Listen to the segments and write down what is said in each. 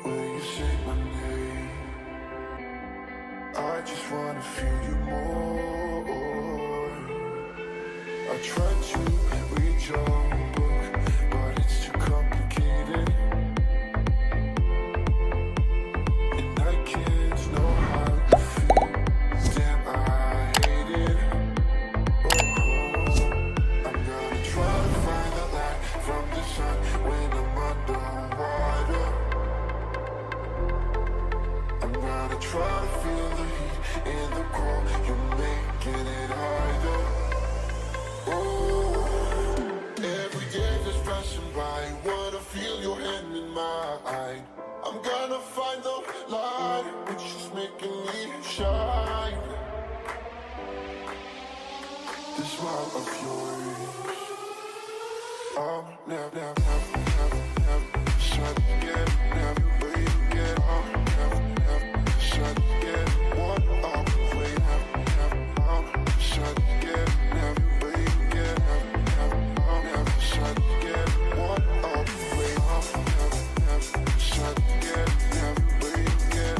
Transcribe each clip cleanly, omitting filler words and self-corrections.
When you say my name, I just wanna feel you more. I try to read your book, but it's too complicated, and I can't know how you feel. Damn, I hate it. I'm gonna try to find the light from the sun when I'm underwater. I'm gonna try to feel the heat in the cold. You're making it harder. Every day just passing by, wanna feel your hand in mine. I'm gonna find the light, which is making me shine. The smile of yours, never shut again, never wait again, never shut again, what up, wait, never shut again, never wait again, never shut again, what up, wait, never shut again, never wait again,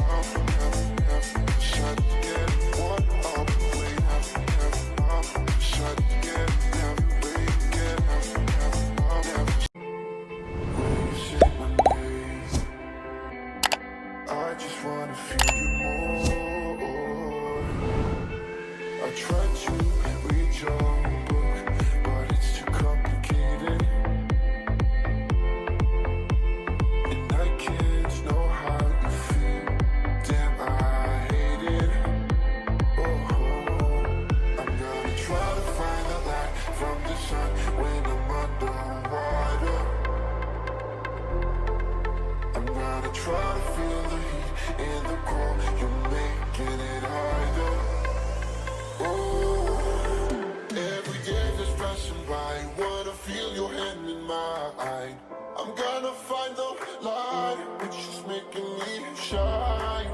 never shut again, what up, wait, never shut again, never wait again, never. When you say my name, I just wanna feel you more. I try to read your book, but it's too complicated, and I can't know how you feel. Damn, I hate it. I'm gonna try to find the light from the sun when I'm underwater. I'm gonna try to feel the heat in the cold. You're making it harder. Every day just passing by, wanna feel your hand in mine. I'm gonna find the light, which is making me shine.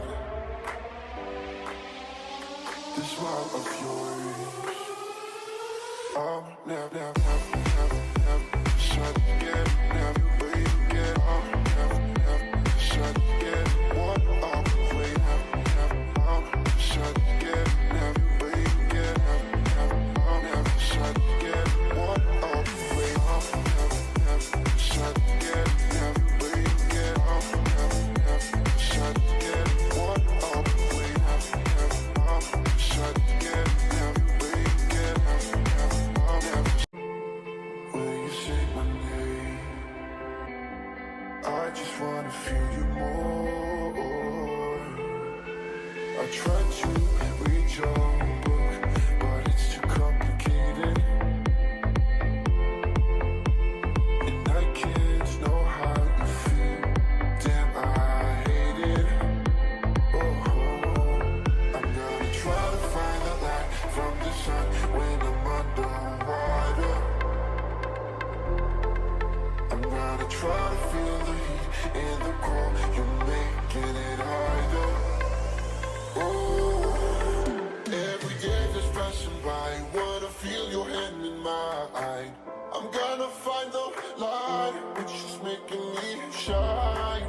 The smile of yours, never shut again, never wait again, never shut again, what up, wait, never shut again, never wait again, never shut again, what up, wait, never shut again, never wait again, never shut again, what up, wait, never shut again, never wait again, never. When you say my name, I just wanna feel you more. I try to read your book, but it's too complicated, and I can't know how you feel. Damn, I hate it. I'm gonna try to find the light from the sun when I'm underwater. I'm gonna try to feel the heat in the cold. You're making it harder. Every day just passing by, wanna feel your hand in mine. I'm gonna find the light, which is making me shine.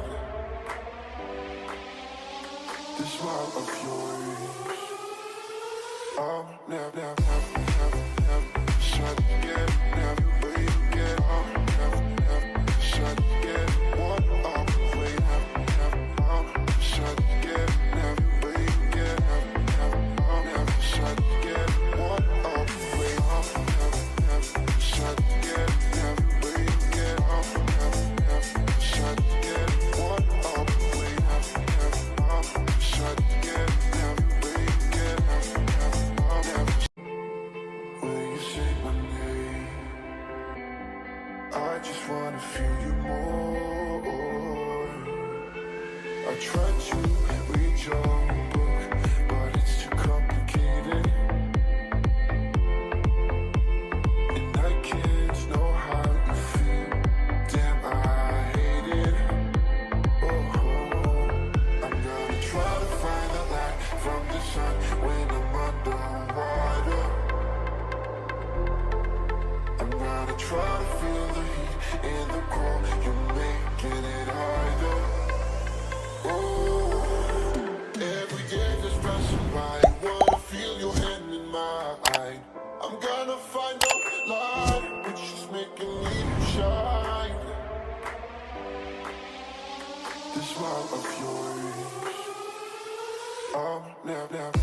The smile of yours, never shut again, never wait again, never shut again, what up, wait, never shut again, never wait again, never shut again, what up, wait, never shut again, never wait again, never shut again, what up, wait, never shut again, never wait again, never. When you say my name, I just wanna feel you more. I try to read your book, but it's too complicated, and I can't know how you feel. Damn, I hate it. I'm gonna try to find the light from the sun when I'm underwater. I'm gonna try to feel the heat in the cold. You're making it harder. shine. This smile of yours, I'll never